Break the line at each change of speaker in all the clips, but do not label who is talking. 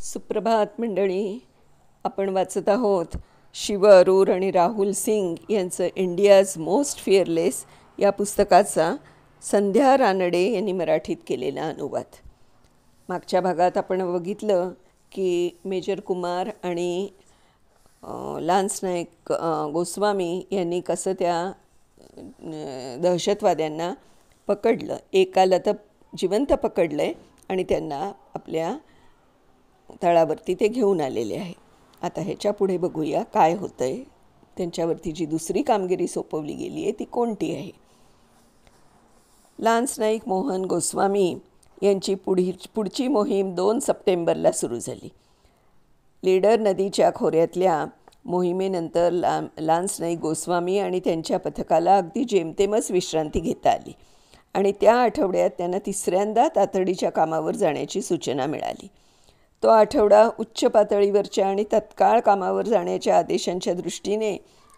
सुप्रभात मंडळी. आपण वाचत आहोत शिव अरोर आणि राहुल सिंग यांचं इंडियाज मोस्ट फिअरलेस या पुस्तकाचा संध्या रानडे यांनी मराठीत केलेला अनुवाद. मागच्या भागात आपण बघितलं की मेजर कुमार आणि लान्स नाईक गोस्वामी यांनी कसं त्या दहशतवाद्यांना पकडलं, एकाला तर जिवंत पकडलं आहे आणि त्यांना आपल्या तळावरती ते घेऊन आलेले आहे. आता ह्याच्या पुढे बघूया काय होतं आहे, त्यांच्यावरती जी दुसरी कामगिरी सोपवली गेली आहे ती कोणती आहे. लान्स नाईक मोहन गोस्वामी यांची पुढची मोहीम 2 सप्टेंबरला सुरू झाली. लीडर नदीच्या खोऱ्यातल्या मोहिमेनंतर लान्स नाईक गोस्वामी आणि त्यांच्या पथकाला अगदी जेमतेमच विश्रांती घेता आली आणि त्या आठवड्यात त्यांना तिसऱ्यांदा तातडीच्या कामावर जाण्याची सूचना मिळाली. तो आठवडा उच्च पातळीवरच्या आणि तत्काळ कामावर जाण्याच्या आदेशांच्या दृष्टीने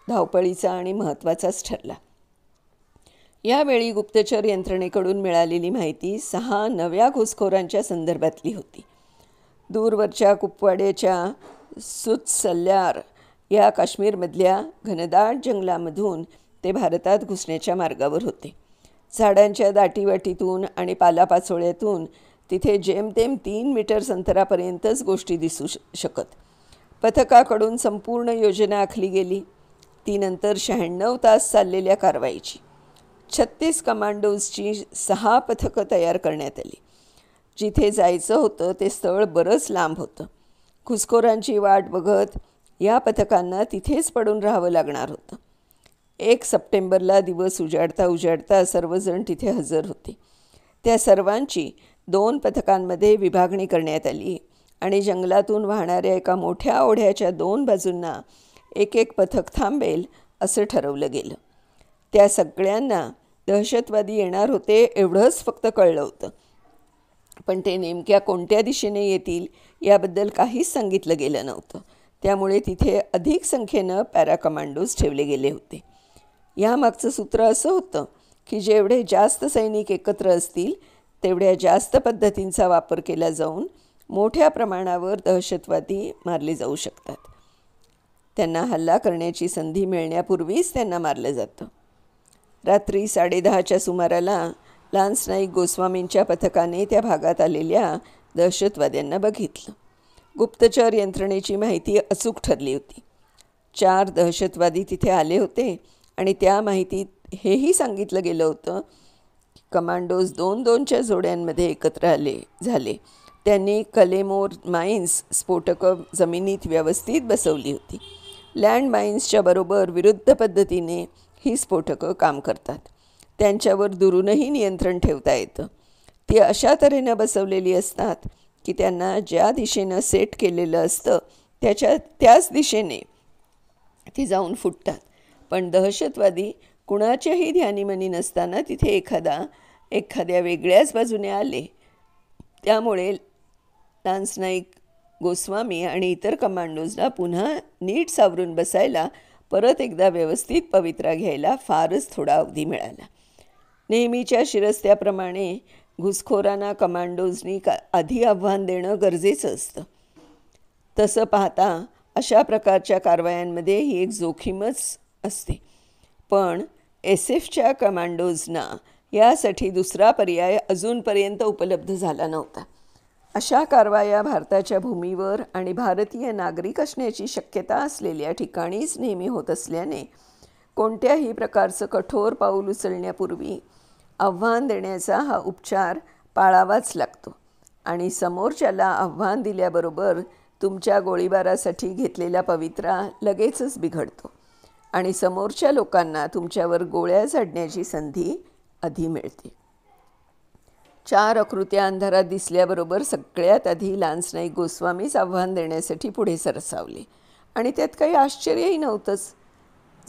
धावपळीचा आणि महत्त्वाचाच ठरला. यावेळी गुप्तचर यंत्रणेकडून मिळालेली माहिती 6 नव्या घुसखोरांच्या संदर्भातली होती. दूरवरच्या कुपवाड्याच्या सुत्सल्यार या काश्मीरमधल्या घनदाट जंगलामधून ते भारतात घुसण्याच्या मार्गावर होते. झाडांच्या दाटीवाटीतून आणि पालापाचोळ्यातून तिथे जेमतेम 3 मीटर्स अंतरापर्यंतच गोष्टी दिसू शकत. पथकाकडून संपूर्ण योजना आखली गेली. ती नंतर 96 तास चाललेल्या कारवाईची. 36 कमांडोजची 6 पथकं तयार करण्यात आली. जिथे जायचं होतं ते स्थळ बरंच लांब होतं. घुसखोरांची वाट बघत या पथकांना तिथेच पडून राहावं लागणार होतं. 1 सप्टेंबरला दिवस उजाडता सर्वजण तिथे हजर होते. त्या सर्वांची 2 पथकांमध्ये विभागणी करण्यात आली आणि जंगलातून वाहणाऱ्या एका मोठ्या ओढ्याच्या 2 बाजूंना एक पथक थांबेल असं ठरवलं गेलं. त्या सगळ्यांना दहशतवादी येणार होते एवढंच फक्त कळलं होतं, पण ते नेमक्या कोणत्या दिशेने येतील याबद्दल काहीच सांगितलं गेलं नव्हतं. त्यामुळे तिथे अधिक संख्येनं पॅराकमांडोज ठेवले गेले होते. यामागचं सूत्र असं होतं की जेवढे जास्त सैनिक एकत्र असतील तेवढ्या जास्त पद्धतींचा वापर केला जाऊन मोठ्या प्रमाणावर दहशतवादी मारले जाऊ शकतात. त्यांना हल्ला करण्याची संधी मिळण्यापूर्वीच त्यांना मारलं जातं. रात्री 10:30च्या सुमाराला लान्स नाईक गोस्वामींच्या पथकाने त्या भागात आलेल्या दहशतवाद्यांना बघितलं. गुप्तचर यंत्रणेची माहिती अचूक ठरली होती. 4 दहशतवादी तिथे आले होते आणि त्या माहितीत हेही सांगितलं गेलं होतं की कमांडोज 2-2च्या जोड्यांमध्ये एकत्र झाले. त्यांनी कलेमोर माइन्स स्फोटकं जमिनीत व्यवस्थित बसवली होती. लँड माइन्सच्या बरोबर विरुद्ध पद्धतीने ही स्फोटकं काम करतात. त्यांच्यावर दुरूनही नियंत्रण ठेवता येतं. ती अशा तऱ्हेनं बसवलेली असतात की त्यांना ज्या दिशेनं सेट केलेलं असतं त्याच दिशेने ती जाऊन फुटतात. पण दहशतवादी कुणाच्याही ध्यानीमनी नसताना तिथे एखाद्या वेगळ्याच बाजूने आले. त्यामुळे लान्स नाईक गोस्वामी आणि इतर कमांडोजला पुन्हा नीट सावरून बसायला, परत एकदा व्यवस्थित पवित्रा घ्यायला फारच थोडा अवधी मिळाला. नेहमीच्या शिरस्त्याप्रमाणे घुसखोरांना कमांडोजनी आधी आव्हान देणं गरजेचं असतं. तसं पाहता अशा प्रकारच्या कारवायांमध्ये ही एक जोखीमच असते. पण SF-च्या कमांडोजना यासाठी दुसरा पर्याय अजूनपर्यंत उपलब्ध झाला नव्हता. अशा कारवाया भारताच्या भूमीवर आणि भारतीय नागरिक असण्याची शक्यता असलेल्या ठिकाणीच नेहमी होत असल्याने कोणत्याही प्रकारचं कठोर पाऊल उचलण्यापूर्वी आव्हान देण्याचा हा उपचार पाळावाच लागतो आणि समोरच्याला आव्हान दिल्याबरोबर तुमच्या गोळीबारासाठी घेतलेला पवित्रा लगेचच बिघडतो आणि समोरच्या लोकांना तुमच्यावर गोळ्या झाडण्याची संधी आधी मिळते. 4 आकृत्या अंधारात दिसल्याबरोबर सगळ्यात आधी लान्स नाईक गोस्वामीच आव्हान देण्यासाठी पुढे सरसावले आणि त्यात काही आश्चर्यही नव्हतंच.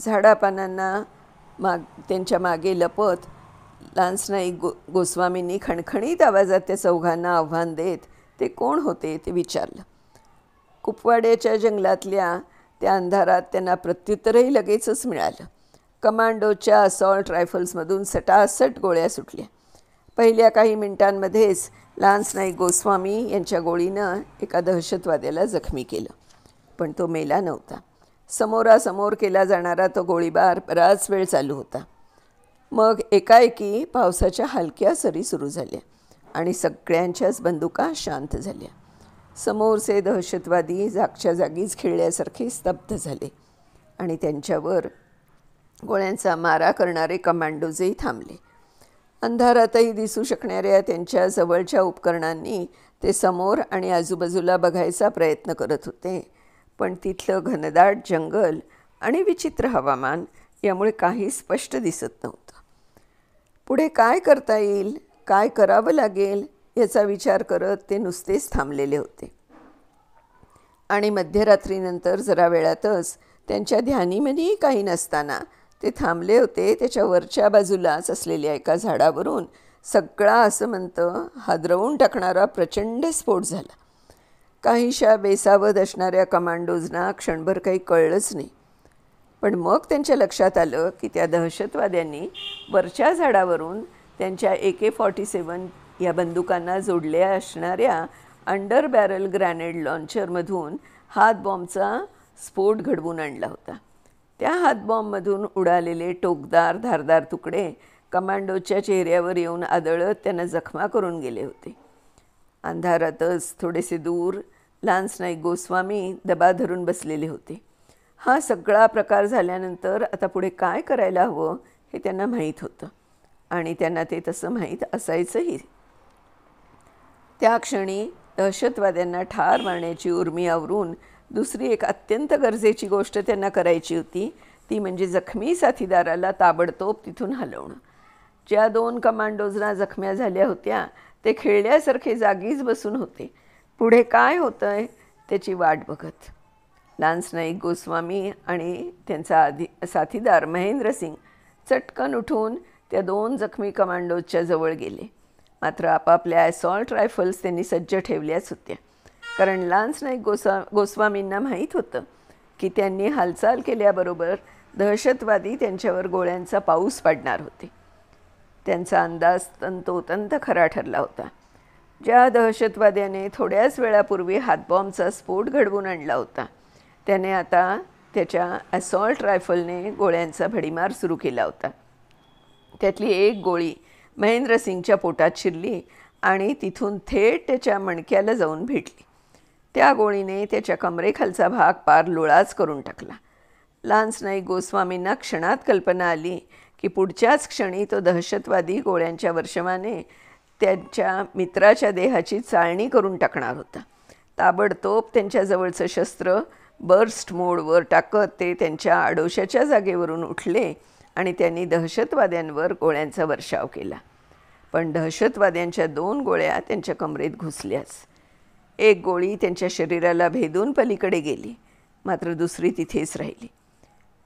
झाडापानांना त्यांच्या मागे लपत लान्स नाईक गोस्वामींनी खणखणीत आवाजात त्या चौघांना आव्हान देत ते कोण होते ते विचारलं. कुपवाड्याच्या जंगलातल्या त्या अंधारात त्यांना प्रत्युत्तरही लगेचच मिळालं. कमांडोच्या असॉल्ट रायफल्समधून सटासट गोळ्या सुटल्या. पहिल्या काही मिनिटांमध्येच लान्स नाईक गोस्वामी यांच्या गोळीनं एका दहशतवाद्याला जखमी केलं, पण तो मेला नव्हता. समोरासमोर केला जाणारा तो गोळीबार बराच वेळ चालू होता. मग एकाएकी पावसाच्या हलक्या सरी सुरू झाल्या आणि सगळ्यांच्याच बंदुका शांत झाल्या. समोरचे दहशतवादी जागच्या जागीच खिळल्यासारखे स्तब्ध झाले आणि त्यांच्यावर गोळ्यांचा मारा करणारे कमांडोजही थांबले. अंधारातही दिसू शकणाऱ्या त्यांच्या जवळच्या उपकरणांनी ते समोर आणि आजूबाजूला बघायचा प्रयत्न करत होते, पण तिथलं घनदाट जंगल आणि विचित्र हवामान यामुळे काही स्पष्ट दिसत नव्हतं. पुढे काय करता येईल, काय करावं लागेल याचा विचार करत ते नुसतेच थांबलेले होते. आणि मध्यरात्रीनंतर जरा वेळातच त्यांच्या ध्यानीमनीही काही नसताना ते थांबले होते त्याच्या वरच्या बाजूलाच असलेल्या एका झाडावरून सगळा आसमंत हादरवून टाकणारा प्रचंड स्फोट झाला. काहीशा बेसावध असणाऱ्या कमांडोजना क्षणभर काही कळलंच नाही, पण मग त्यांच्या लक्षात आलं की त्या दहशतवाद्यांनी वरच्या झाडावरून त्यांच्या AK-47 या बंदुकांना जोडल्या असणाऱ्या अंडर बॅरल ग्रॅनेड लॉन्चरमधून हातबॉम्बचा स्फोट घडवून आणला होता. त्या हातबॉम्बमधून उडालेले टोकदार धारदार तुकडे कमांडोच्या चेहऱ्यावर येऊन आदळत त्यांना जखमा करून गेले होते. अंधारातच थोडेसे दूर लान्स नाईक गोस्वामी दबा धरून बसलेले होते. हा सगळा प्रकार झाल्यानंतर आता पुढे काय करायला हवं हे त्यांना माहीत होतं आणि त्यांना ते तसं माहीत असायचंही. त्या क्षणी दहशतवाद्यांना ठार मारण्याची उर्मी आवरून दुसरी एक अत्यंत गरजेची गोष्ट त्यांना करायची होती, ती म्हणजे जखमी साथीदाराला ताबडतोब तिथून हलवणं. ज्या 2 कमांडोजना जखम्या झाल्या होत्या ते खेळल्यासारखे जागीच बसून होते, पुढे काय होतंय त्याची वाट बघत. लान्स नाईक गोस्वामी आणि त्यांचा साथीदार महेंद्रसिंग चटकन उठून त्या 2 जखमी कमांडोजच्या जवळ गेले. मात्र आपापल्या असॉल्ट रायफल्स त्यांनी सज्ज ठेवल्याच होत्या, कारण लान्स नाईक गोस्वामींना माहीत होतं की त्यांनी हालचाल केल्याबरोबर दहशतवादी त्यांच्यावर गोळ्यांचा पाऊस पाडणार होते. त्यांचा अंदाज तंतोतंत खरा ठरला होता. ज्या दहशतवाद्याने थोड्याच वेळापूर्वी हातबॉम्बचा स्फोट घडवून आणला होता त्याने आता त्याच्या असॉल्ट रायफलने गोळ्यांचा भडीमार सुरू केला होता. त्यातली एक गोळी महेंद्रसिंगच्या पोटात शिरली आणि तिथून थेट त्याच्या मणक्याला जाऊन भेटली. त्या गोळीने त्याच्या कमरेखालचा भाग पार लुळाच करून टाकला. लान्स नाईक गोस्वामींना क्षणात कल्पना आली की पुढच्याच क्षणी तो दहशतवादी गोळ्यांच्या वर्षमाने त्यांच्या मित्राच्या देहाची चाळणी करून टाकणार होता. ताबडतोब त्यांच्याजवळचं शस्त्र बर्स्ट मोडवर टाकत ते त्यांच्या आडोशाच्या जागेवरून उठले आणि त्यांनी दहशतवाद्यांवर गोळ्यांचा वर्षाव केला. पण दहशतवाद्यांच्या 2 गोळ्या त्यांच्या कमरेत घुसल्याच. एक गोळी त्यांच्या शरीराला भेदून पलीकडे गेली, मात्र दुसरी तिथेच राहिली.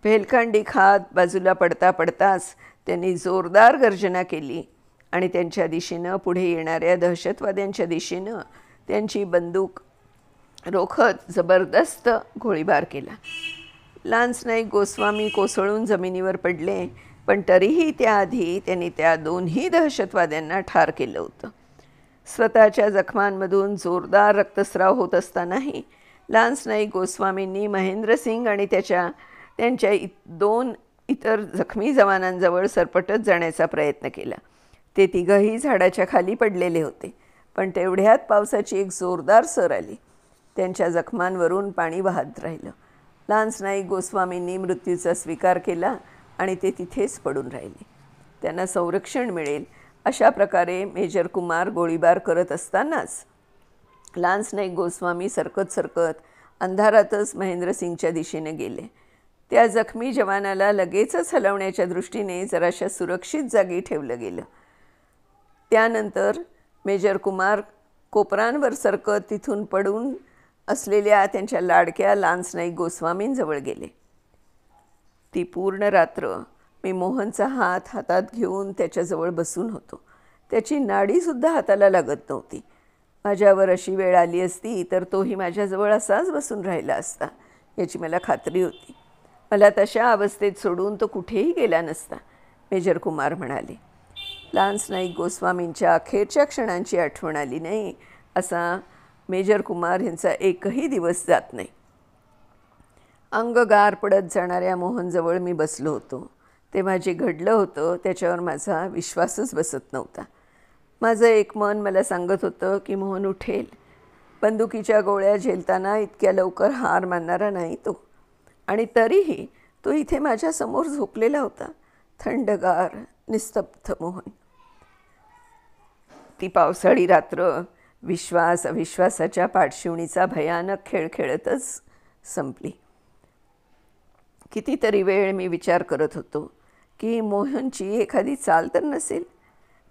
भेलकांडी खात बाजूला पडता पडताच त्यांनी जोरदार गर्जना केली आणि त्यांच्या दिशेनं पुढे येणाऱ्या दहशतवाद्यांच्या दिशेनं त्यांची बंदूक रोखत जबरदस्त गोळीबार केला. लान्स नाईक गोस्वामी कोसळून जमिनीवर पडले, पण तरीही त्याआधी त्यांनी त्या 2ही दहशतवाद्यांना ठार केलं होतं. स्वतःच्या जखमांमधून जोरदार रक्तस्राव होत असतानाही लान्स नाईक गोस्वामींनी महेंद्रसिंग आणि त्यांच्या 2 इतर जखमी जवानांजवळ सरपटत जाण्याचा प्रयत्न केला. ते तिघंही झाडाच्या खाली पडलेले होते, पण तेवढ्यात पावसाची एक जोरदार सर आली. त्यांच्या जखमांवरून पाणी वाहत राहिलं. लान्स नाईक गोस्वामींनी मृत्यूचा स्वीकार केला आणि ते तिथेच पडून राहिले. त्यांना संरक्षण मिळेल अशा प्रकारे मेजर कुमार गोळीबार करत असतानाच लान्स नाईक गोस्वामी सरकत सरकत अंधारातच महेंद्रसिंगच्या दिशेने गेले. त्या जखमी जवानाला लगेचच हलवण्याच्या दृष्टीने जराशा सुरक्षित जागी ठेवलं गेलं. त्यानंतर मेजर कुमार कोपरांवर सरकत तिथून पडून असलेल्या त्यांच्या लाडक्या लान्स नाईक गोस्वामींजवळ गेले. ती पूर्ण रात्र मी मोहनचा हात हातात घेऊन त्याच्याजवळ बसून होतो. त्याची नाडीसुद्धा हाताला लागत नव्हती. माझ्यावर अशी वेळ आली असती तर तोही माझ्याजवळ असाच बसून राहिला असता याची मला खात्री होती. मला तशा अवस्थेत सोडून तो कुठेही गेला नसता, मेजर कुमार म्हणाले. लान्स नाईक गोस्वामींच्या अखेरच्या क्षणांची आठवण आली नाही असा मेजर कुमार यांचा एकही दिवस जात नाही. अंग गार पडत जाणाऱ्या मोहनजवळ मी बसलो होतो तेव्हा जे घडलं होतं त्याच्यावर माझा विश्वासच बसत नव्हता. माझं एक मन मला सांगत होतं की मोहन उठेल. बंदुकीच्या गोळ्या झेलताना इतक्या लवकर हार मानणारा नाही तो. आणि तरीही तो इथे माझ्यासमोर झोपलेला होता, थंडगार निस्तब्ध मोहन. ती पावसाळी रात्र विश्वास अविश्वासाच्या पाठशिवणीचा भयानक खेळ खेळतच संपली. कितीतरी वेळ मी विचार करत होतो की मोहनची एखादी चाल तर नसेल.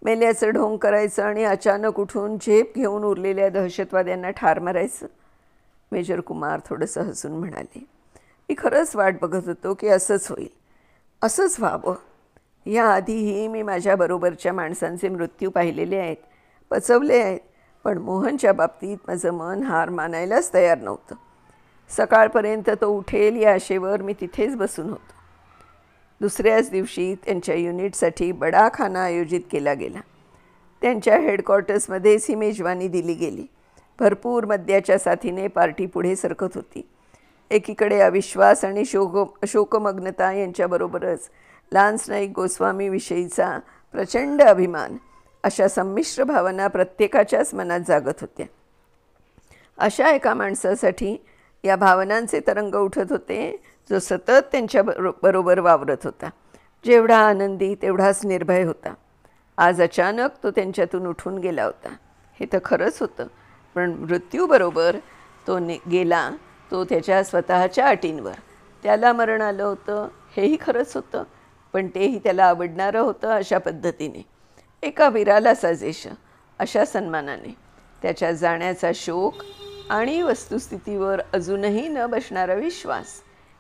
मेल्याचं ढोंग करायचं आणि अचानक उठून झेप घेऊन उरलेल्या दहशतवाद्यांना ठार मारायचं. मेजर कुमार थोडंसं हसून म्हणाले, मी खरंच वाट बघत होतो की असंच होईल, असंच व्हावं. याआधीही मी माझ्याबरोबरच्या माणसांचे मृत्यू पाहिलेले आहेत, पचवले आहेत, पण मोहनच्या बाबतीत माझं मन हार मानायलाच तयार नव्हतं. सकाळपर्यंत तो उठेल या आशेवर मी तिथेच बसून होतो. दुसऱ्याच दिवशी त्यांच्या युनिटसाठी बडाखाना आयोजित केला गेला. त्यांच्या हेडक्वार्टर्समध्येच ही मेजवानी दिली गेली. भरपूर मद्याच्या साथीने पार्टी पुढे सरकत होती. एकीकडे अविश्वास आणि शोकमग्नता यांच्याबरोबरच लान्स नाईक गोस्वामीविषयीचा प्रचंड अभिमान, अशा संमिश्र भावना प्रत्येकाच्याच मनात जागत होत्या. अशा एका माणसासाठी या भावनांचे तरंग उठत होते जो सतत त्यांच्या बरोबर वावरत होता. जेवढा आनंदी तेवढाच निर्भय होता. आज अचानक तो त्यांच्यातून उठून गेला होता, हे तर खरंच होतं. पण मृत्यूबरोबर तो गेला तो त्याच्या स्वतःच्या अटींवर. त्याला मरण आलं होतं हेही खरंच होतं, पण तेही त्याला आवडणारं होतं अशा पद्धतीने, एका वीराला साजेश अशा सन्मानाने. त्याच्या जाण्याचा शोक आणि वस्तुस्थितीवर अजूनही न बसणारा विश्वास,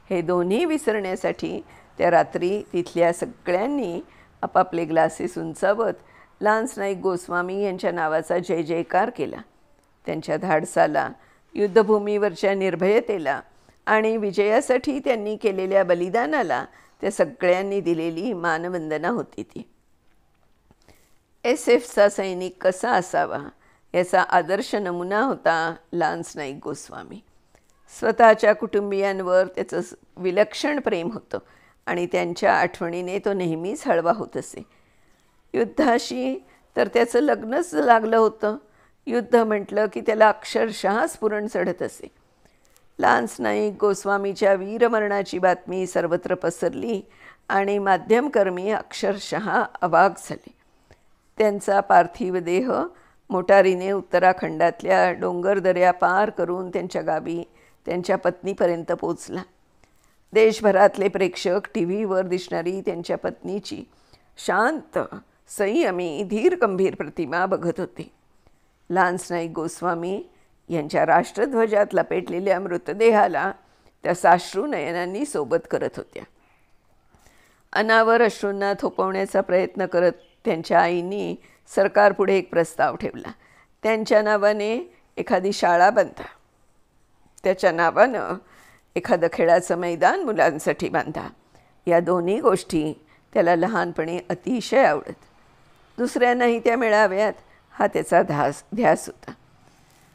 हे दोन्ही विसरण्यासाठी त्या रात्री तिथल्या सगळ्यांनी आपापले ग्लासेस उंचावत लान्स नाईक गोस्वामी यांच्या नावाचा जय जयकार केला. त्यांच्या धाडसाला, युद्धभूमीवरच्या निर्भयतेला आणि विजयासाठी त्यांनी केलेल्या बलिदानाला त्या सगळ्यांनी दिलेली मानवंदना होती ती. SF चा सैनिक कसा असावा याचा आदर्श नमुना होता लान्स नाईक गोस्वामी. स्वतःच्या कुटुंबियांवर त्याचं विलक्षण प्रेम होतं आणि त्यांच्या आठवणीने तो नेहमीच हळवा होत असे. युद्धाशी तर त्याचं लग्नच लागलं होतं. युद्ध म्हटलं की त्याला अक्षरशः स्फुरण चढत असे. लान्स नाईक गोस्वामीच्या वीरमरणाची बातमी सर्वत्र पसरली आणि माध्यमकर्मी अक्षरशः अवाक झाले. त्यांचा पार्थिव देह मोटारीने उत्तराखंडातल्या डोंगरदऱ्या पार करून त्यांच्या गावी त्यांच्या पत्नीपर्यंत पोचला. देशभरातले प्रेक्षक TV वर दिसणारी त्यांच्या पत्नीची शांत, संयमी, धीरगंभीर प्रतिमा बघत होते. लान्स नाईक गोस्वामी यांच्या राष्ट्रध्वजात लपेटलेल्या मृतदेहाला त्या साश्रू नयनांनी सोबत करत होत्या. अनावर अश्रूंना थोपवण्याचा प्रयत्न करत त्यांच्या आईनी सरकारपुढे एक प्रस्ताव ठेवला. त्यांच्या नावाने एखादी शाळा बांधा, त्याच्या नावानं एखादं खेळाचं मैदान मुलांसाठी बांधा. या दोन्ही गोष्टी त्याला लहानपणी अतिशय आवडत. दुसऱ्यांनाही त्या मिळाव्यात हा त्याचा ध्यास होता.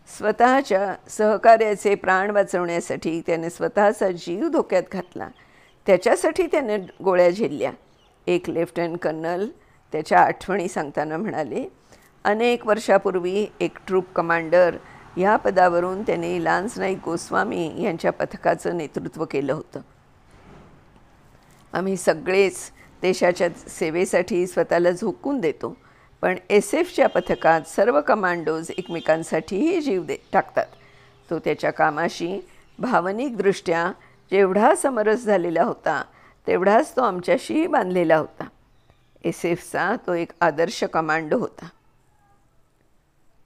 स्वतःच्या सहकार्याचे प्राण वाचवण्यासाठी त्याने स्वतःचा जीव धोक्यात घातला. त्याच्यासाठी त्याने गोळ्या झेलल्या. एक लेफ्टनंट कर्नल त्याच्या आठवणी सांगताना म्हणाले, अनेक वर्षापूर्वी एक ट्रूप कमांडर या पदावरून त्यांनी लान्स नाईक गोस्वामी यांच्या पथकाचं नेतृत्व केलं होतं. आम्ही सगळेच देशाच्या सेवेसाठी स्वतःला झोकून देतो, पण SF च्या पथकात सर्व कमांडोज एकमेकांसाठीही जीव टाकतात. तो त्याच्या कामाशी भावनिकदृष्ट्या जेवढा समरस झालेला होता तेवढाच तो आमच्याशीही बांधलेला होता. SF चा तो एक आदर्श कमांडो होता.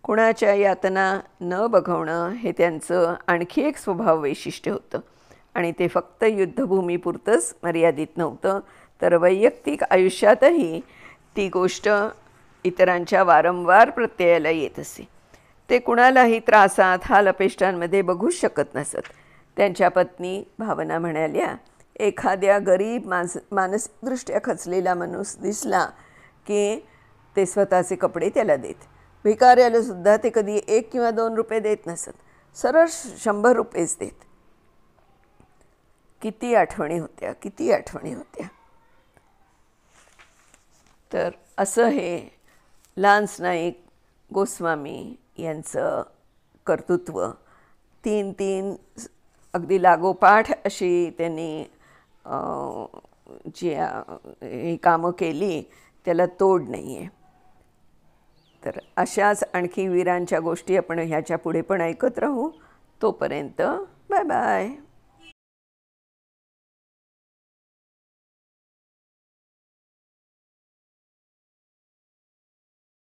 कुणाच्या यातना न बघवणं हे त्यांचं आणखी एक स्वभाव वैशिष्ट्य होतं आणि ते फक्त युद्धभूमीपुरतंच मर्यादित नव्हतं, तर वैयक्तिक आयुष्यातही ती गोष्ट इतरांच्या वारंवार प्रत्ययाला येत असे. ते कुणालाही त्रासात, हालअपेष्टांमध्ये बघूच शकत नसत. त्यांच्या पत्नी भावना म्हणाल्या, एखाद्या गरीब मानसिकदृष्ट्या खचलेला माणूस दिसला की ते स्वतःचे कपडे त्याला देत. भिकाऱ्याला सुद्धा ते कधी 1 किंवा 2 रुपये देत नसत, सरळ 100 रुपयेच देत. किती आठवणी होत्या, किती आठवणी होत्या. तर असं हे लान्स नाईक गोस्वामी यांचं कर्तृत्व. 3 अगदी लागोपाठ अशी त्यांनी जी ही कामं केली त्याला तोड नाही आहे. तर अशाच आणखी वीरांच्या गोष्टी आपण ह्याच्या पुढे पण ऐकत राहू. तोपर्यंत बाय बाय.